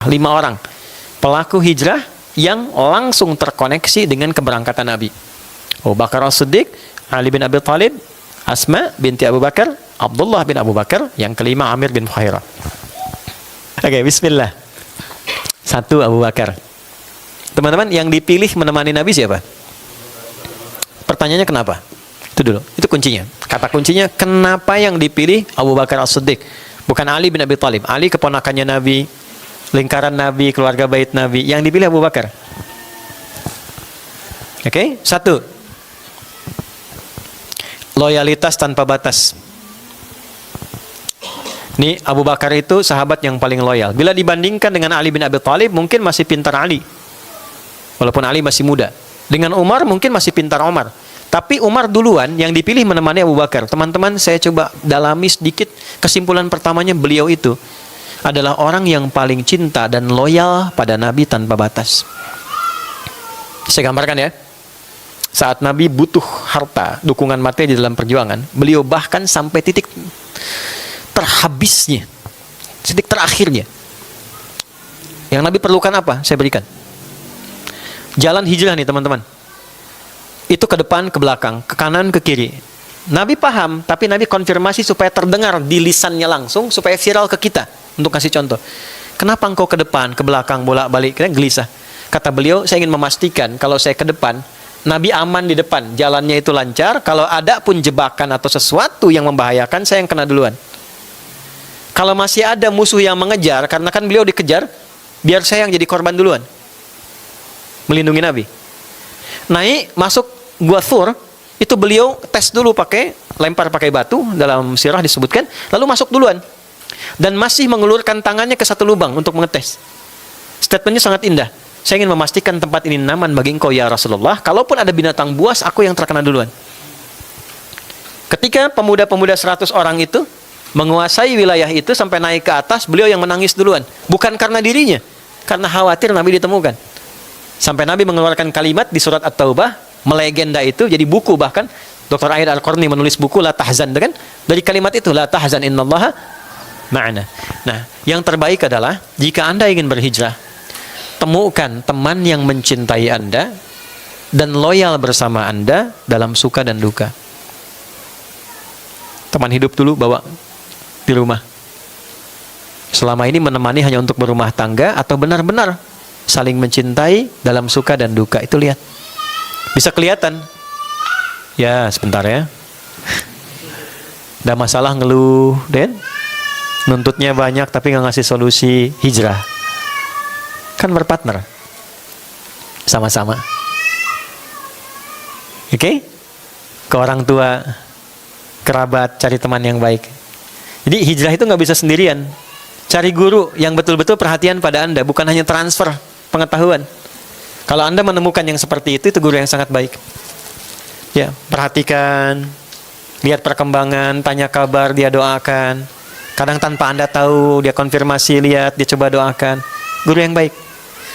5 orang pelaku hijrah yang langsung terkoneksi dengan keberangkatan Nabi. Abu Bakar As-Siddiq, Ali bin Abi Thalib, Asma binti Abu Bakar, Abdullah bin Abu Bakar, yang kelima Amir bin Fuhairah. Oke, bismillah. 1 Abu Bakar. Teman-teman, yang dipilih menemani Nabi siapa? Pertanyaannya kenapa? Itu dulu, itu kuncinya. Kata kuncinya, kenapa yang dipilih Abu Bakar As-Siddiq? Bukan Ali bin Abi Thalib. Ali keponakannya Nabi, lingkaran Nabi, keluarga bait Nabi. Yang dipilih Abu Bakar. Oke, 1. Loyalitas tanpa batas. Nih, Abu Bakar itu sahabat yang paling loyal. Bila dibandingkan dengan Ali bin Abi Thalib, mungkin masih pintar Ali. Walaupun Ali masih muda. Dengan Umar, mungkin masih pintar Umar. Tapi Umar duluan yang dipilih menemani Abu Bakar. Teman-teman, saya coba dalami sedikit. Kesimpulan pertamanya, beliau itu adalah orang yang paling cinta dan loyal pada Nabi tanpa batas. Saya gambarkan ya. Saat Nabi butuh harta, dukungan materi di dalam perjuangan, beliau bahkan sampai titik terhabisnya, titik terakhirnya. Yang Nabi perlukan apa? Saya berikan. Jalan hijrah nih teman-teman. Itu ke depan, ke belakang, ke kanan, ke kiri. Nabi paham, tapi Nabi konfirmasi supaya terdengar di lisannya langsung, supaya viral ke kita. Untuk kasih contoh. Kenapa engkau ke depan, ke belakang, bolak-balik? Kira gelisah. Kata beliau, saya ingin memastikan kalau saya ke depan, Nabi aman di depan, jalannya itu lancar. Kalau ada pun jebakan atau sesuatu yang membahayakan, saya yang kena duluan. Kalau masih ada musuh yang mengejar, karena kan beliau dikejar, biar saya yang jadi korban duluan. Melindungi Nabi. Naik, masuk Gua Thur, itu beliau tes dulu lempar pakai batu, dalam sirah disebutkan, lalu masuk duluan. Dan masih mengulurkan tangannya ke satu lubang untuk mengetes. Statementnya sangat indah. Saya ingin memastikan tempat ini aman bagi engkau ya Rasulullah. Kalaupun ada binatang buas, aku yang terkena duluan. Ketika pemuda-pemuda 100 orang itu menguasai wilayah itu sampai naik ke atas, beliau yang menangis duluan. Bukan karena dirinya, karena khawatir Nabi ditemukan. Sampai Nabi mengeluarkan kalimat di surat At-Taubah, melegenda itu, jadi buku bahkan. Dr. Aid Al-Qarni menulis buku La Tahzan, kan? Dari kalimat itu, La Tahzan innallaha ma'ana. Nah, yang terbaik adalah, jika Anda ingin berhijrah, temukan teman yang mencintai Anda dan loyal bersama Anda dalam suka dan duka. Teman hidup dulu bawa di rumah. Selama ini menemani hanya untuk berumah tangga atau benar-benar saling mencintai dalam suka dan duka. Itu lihat. Bisa kelihatan. Ya, sebentar ya. Ada masalah ngeluh, Den. Nuntutnya banyak tapi nggak ngasih solusi hijrah. Kan berpartner. Sama-sama. Oke? Ke orang tua, kerabat, cari teman yang baik. Jadi hijrah itu nggak bisa sendirian. Cari guru yang betul-betul perhatian pada Anda, bukan hanya transfer pengetahuan. Kalau Anda menemukan yang seperti itu guru yang sangat baik. Ya, perhatikan, lihat perkembangan, tanya kabar, dia doakan. Kadang tanpa Anda tahu, dia konfirmasi, lihat, dia coba doakan. Guru yang baik.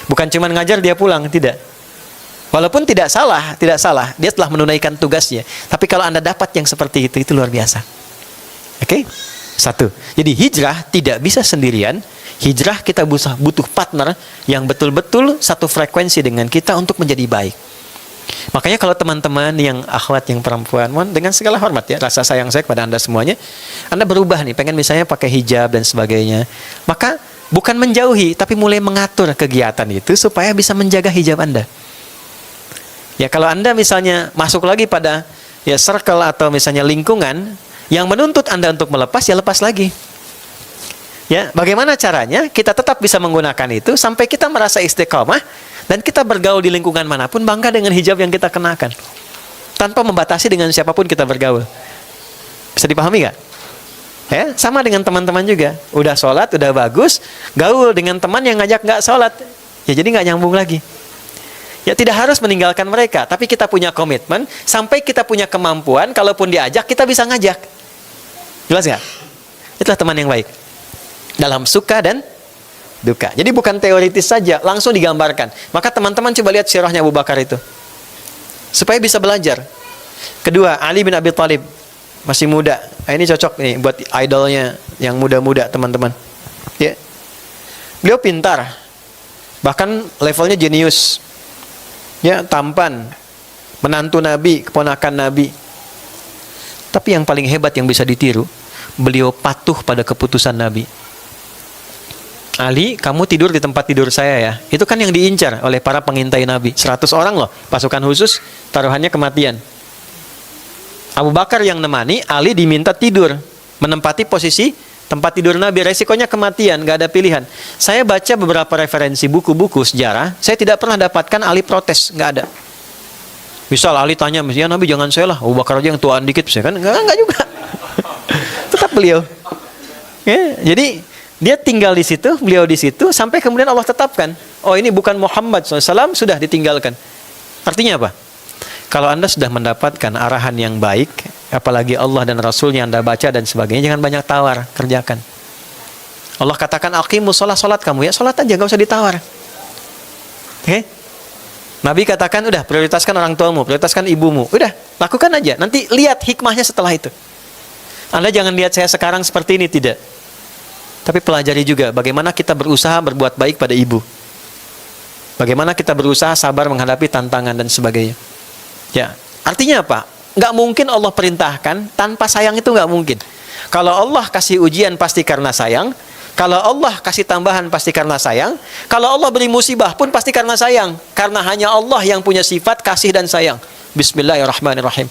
Bukan cuma ngajar dia pulang, tidak. Walaupun tidak salah, dia telah menunaikan tugasnya. Tapi kalau Anda dapat yang seperti itu luar biasa. Oke? 1. Jadi hijrah tidak bisa sendirian. Hijrah kita butuh partner yang betul-betul satu frekuensi dengan kita untuk menjadi baik. Makanya kalau teman-teman yang akhwat, yang perempuan, mohon dengan segala hormat ya, rasa sayang saya kepada Anda semuanya, Anda berubah nih, pengen misalnya pakai hijab dan sebagainya, maka bukan menjauhi, tapi mulai mengatur kegiatan itu supaya bisa menjaga hijab Anda. Ya, kalau Anda misalnya masuk lagi pada ya circle atau misalnya lingkungan yang menuntut Anda untuk melepas, ya lepas lagi. Ya, bagaimana caranya kita tetap bisa menggunakan itu sampai kita merasa istiqomah dan kita bergaul di lingkungan manapun bangga dengan hijab yang kita kenakan. Tanpa membatasi dengan siapapun kita bergaul. Bisa dipahami nggak? Ya, sama dengan teman-teman juga. Udah sholat, udah bagus, gaul dengan teman yang ngajak nggak sholat. Ya jadi nggak nyambung lagi. Ya tidak harus meninggalkan mereka, tapi kita punya komitmen sampai kita punya kemampuan, kalaupun diajak kita bisa ngajak. Jelas nggak? Itulah teman yang baik dalam suka dan duka. Jadi bukan teoritis saja, langsung digambarkan. Maka teman-teman coba lihat sirahnya Abu Bakar itu, supaya bisa belajar. Kedua, Ali bin Abi Thalib, masih muda. Ini cocok nih buat idolnya yang muda-muda teman-teman. Ya. Beliau pintar, bahkan levelnya jenius. Ya, tampan, menantu Nabi, keponakan Nabi. Tapi yang paling hebat yang bisa ditiru, beliau patuh pada keputusan Nabi. Ali, kamu tidur di tempat tidur saya ya. Itu kan yang diincar oleh para pengintai Nabi. 100 orang loh, pasukan khusus, taruhannya kematian. Abu Bakar yang nemani, Ali diminta tidur, menempati posisi tempat tidur Nabi. Resikonya kematian, gak ada pilihan. Saya baca beberapa referensi buku-buku sejarah, saya tidak pernah dapatkan Ali protes, gak ada. Misal Ali tanya, ya Nabi jangan saya lah, Abu Bakar aja yang tuaan dikit, saya kan enggak juga. Tetap beliau. Ya, jadi dia tinggal di situ, beliau di situ, sampai kemudian Allah tetapkan, oh ini bukan Muhammad SAW, sudah ditinggalkan. Artinya apa? Kalau Anda sudah mendapatkan arahan yang baik, apalagi Allah dan Rasulnya Anda baca dan sebagainya, jangan banyak tawar, kerjakan. Allah katakan, aqimus sholat kamu ya, sholat aja, gak usah ditawar. Oke? Nabi katakan, udah prioritaskan orang tuamu, prioritaskan ibumu, udah lakukan aja. Nanti lihat hikmahnya setelah itu. Anda jangan lihat saya sekarang seperti ini, tidak. Tapi pelajari juga bagaimana kita berusaha berbuat baik pada ibu. Bagaimana kita berusaha sabar menghadapi tantangan dan sebagainya. Ya, artinya apa? Nggak mungkin Allah perintahkan tanpa sayang, itu nggak mungkin. Kalau Allah kasih ujian pasti karena sayang. Kalau Allah kasih tambahan pasti karena sayang. Kalau Allah beri musibah pun pasti karena sayang. Karena hanya Allah yang punya sifat kasih dan sayang. Bismillahirrahmanirrahim.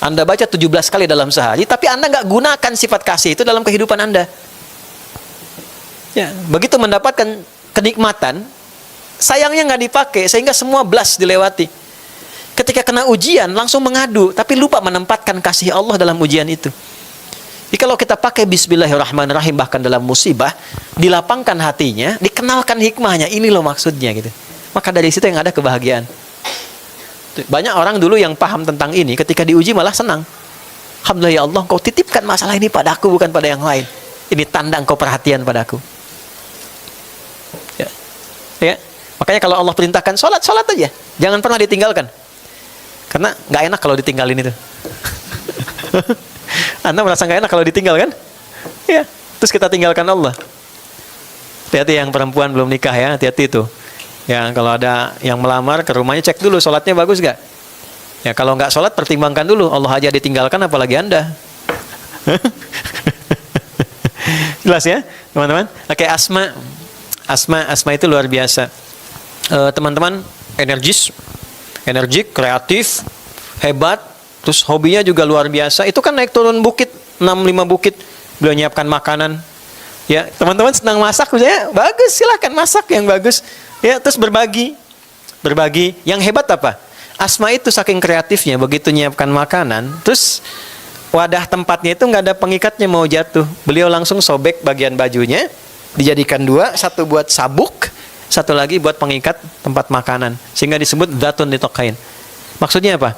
Anda baca 17 kali dalam sehari, tapi Anda nggak gunakan sifat kasih itu dalam kehidupan Anda. Ya, begitu mendapatkan kenikmatan, sayangnya nggak dipakai, sehingga semua blast dilewati. Ketika kena ujian, langsung mengadu, tapi lupa menempatkan kasih Allah dalam ujian itu. Jadi kalau kita pakai Bismillahirrahmanirrahim, bahkan dalam musibah, dilapangkan hatinya, dikenalkan hikmahnya, ini loh maksudnya gitu. Maka dari situ yang ada kebahagiaan. Banyak orang dulu yang paham tentang ini, ketika diuji malah senang. Alhamdulillah ya Allah, Kau titipkan masalah ini padaku, bukan pada yang lain. Ini tanda Engkau perhatian padaku. Ya. Ya. Makanya kalau Allah perintahkan sholat, sholat aja. Jangan pernah ditinggalkan. Karena nggak enak kalau ditinggalin itu. Anda merasa nggak enak kalau ditinggal kan? Ya. Terus kita tinggalkan Allah. Hati-hati yang perempuan belum nikah ya, hati-hati itu. Ya, kalau ada yang melamar ke rumahnya, cek dulu sholatnya bagus gak? Ya, kalau nggak sholat pertimbangkan dulu. Allah aja ditinggalkan, apalagi Anda. Jelas ya, teman-teman? Oke, Asma itu luar biasa. Teman-teman, energik, kreatif, hebat. Terus hobinya juga luar biasa. Itu kan naik turun bukit, 6-5 bukit. Beliau nyiapkan makanan. Ya, teman-teman senang masak, misalnya bagus, silahkan masak yang bagus. Ya, terus berbagi. Yang hebat apa? Asma itu saking kreatifnya, begitu nyiapkan makanan, terus wadah tempatnya itu nggak ada pengikatnya, mau jatuh. Beliau langsung sobek bagian bajunya, dijadikan 2, satu buat sabuk, satu lagi buat pengikat tempat makanan, sehingga disebut dzatun litaqain. Maksudnya apa?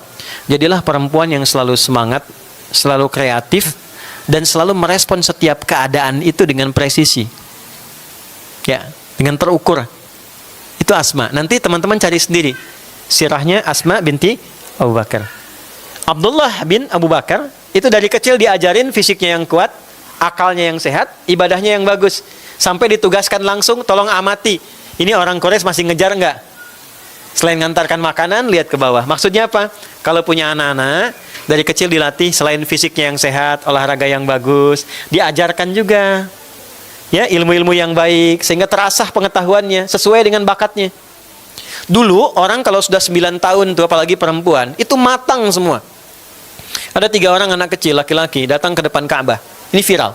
Jadilah perempuan yang selalu semangat, selalu kreatif, dan selalu merespon setiap keadaan itu dengan presisi. Ya, dengan terukur. Itu Asma. Nanti teman-teman cari sendiri sirahnya Asma binti Abu Bakar. Abdullah bin Abu Bakar itu dari kecil diajarin fisiknya yang kuat, akalnya yang sehat, ibadahnya yang bagus. Sampai ditugaskan langsung, tolong amati. Ini orang Quraisy masih ngejar nggak? Selain ngantarkan makanan, lihat ke bawah. Maksudnya apa? Kalau punya anak-anak, dari kecil dilatih, selain fisiknya yang sehat, olahraga yang bagus, diajarkan juga ya ilmu-ilmu yang baik, sehingga terasah pengetahuannya sesuai dengan bakatnya. Dulu orang kalau sudah 9 tahun tuh, apalagi perempuan, itu matang semua. Ada 3 orang anak kecil laki-laki datang ke depan Ka'bah. Ini viral.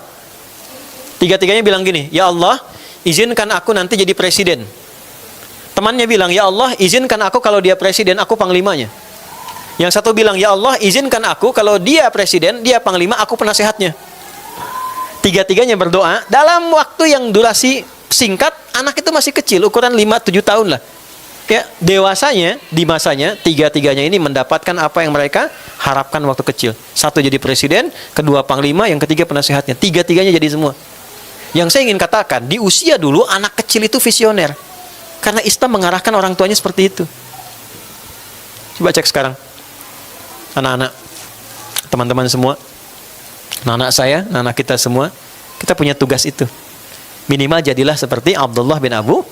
3-tiganya bilang gini, ya Allah, izinkan aku nanti jadi presiden. Temannya bilang, ya Allah, izinkan aku kalau dia presiden, aku panglimanya. Yang satu bilang, ya Allah, izinkan aku kalau dia presiden, dia panglima, aku penasehatnya. 3-tiganya berdoa. Dalam waktu yang durasi singkat, anak itu masih kecil, ukuran 5-7 tahun lah. Ya, dewasanya, di masanya, 3-tiganya ini mendapatkan apa yang mereka harapkan waktu kecil. Satu jadi presiden, kedua panglima, yang ketiga penasehatnya. 3-tiganya jadi semua. Yang saya ingin katakan, di usia dulu, anak kecil itu visioner. Karena Islam mengarahkan orang tuanya seperti itu. Coba cek sekarang. Anak-anak, teman-teman semua, anak-anak saya, anak-anak kita semua, kita punya tugas itu. Minimal jadilah seperti Abdullah bin Abu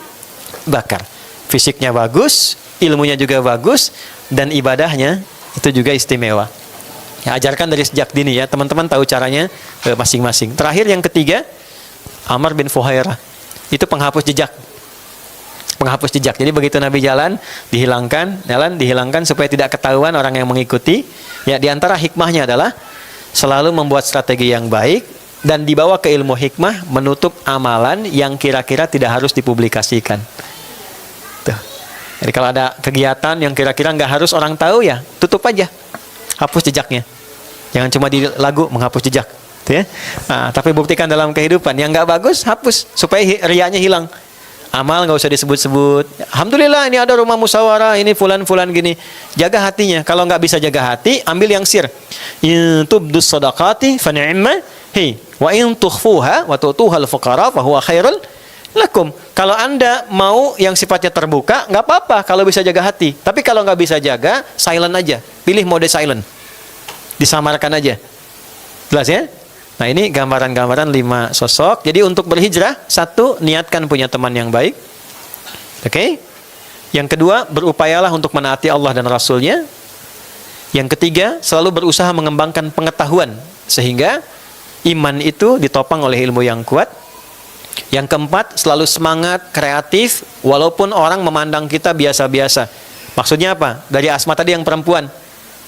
Bakar. Fisiknya bagus, ilmunya juga bagus, dan ibadahnya itu juga istimewa. Ya, ajarkan dari sejak dini ya, teman-teman tahu caranya masing-masing. Terakhir yang ketiga, Amr bin Fuhairah. Itu penghapus jejak. Penghapus jejak. Jadi begitu Nabi jalan, dihilangkan supaya tidak ketahuan orang yang mengikuti. Ya, di antara hikmahnya adalah selalu membuat strategi yang baik dan dibawa ke ilmu hikmah menutup amalan yang kira-kira tidak harus dipublikasikan. Tuh. Jadi kalau ada kegiatan yang kira-kira nggak harus orang tahu ya, tutup aja. Hapus jejaknya. Jangan cuma di lagu menghapus jejak. Tuh ya. Nah, tapi buktikan dalam kehidupan. Yang nggak bagus, hapus. Supaya riaknya hilang. Amal nggak usah disebut-sebut. Alhamdulillah ini ada rumah musyawarah, ini fulan-fulan gini. Jaga hatinya. Kalau nggak bisa jaga hati, ambil yang sir. In tubdus sadaqati fa ni'ma hi wa in tukhfuha wa tu'tuhal fuqara fa huwa khairul lakum. Kalau Anda mau yang sifatnya terbuka, nggak apa-apa kalau bisa jaga hati. Tapi kalau nggak bisa jaga, silent aja. Pilih mode silent. Disamarkan aja. Jelas ya? Nah, ini gambaran-gambaran 5 sosok. Jadi untuk berhijrah, 1, niatkan punya teman yang baik. Oke? Yang kedua, berupayalah untuk menaati Allah dan Rasul-Nya. Yang ketiga, selalu berusaha mengembangkan pengetahuan sehingga iman itu ditopang oleh ilmu yang kuat. Yang keempat, selalu semangat, kreatif, walaupun orang memandang kita biasa-biasa. Maksudnya apa? Dari Asma tadi yang perempuan.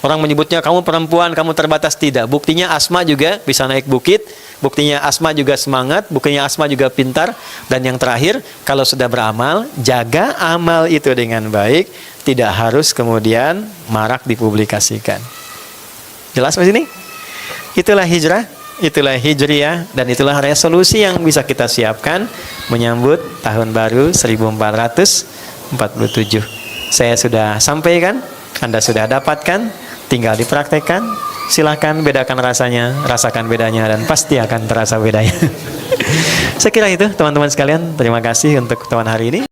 Orang menyebutnya kamu perempuan, kamu terbatas. Tidak. Buktinya Asma juga bisa naik bukit. Buktinya Asma juga semangat. Buktinya Asma juga pintar. Dan yang terakhir, kalau sudah beramal, jaga amal itu dengan baik. Tidak harus kemudian marak dipublikasikan. Jelas Mas ini? Itulah hijrah. Itulah hijriyah, dan itulah resolusi yang bisa kita siapkan menyambut tahun baru 1447. Saya sudah sampaikan, Anda sudah dapatkan, tinggal dipraktekkan. Silahkan bedakan rasanya, rasakan bedanya, dan pasti akan terasa bedanya. Saya kira itu teman-teman sekalian. Terima kasih untuk teman hari ini.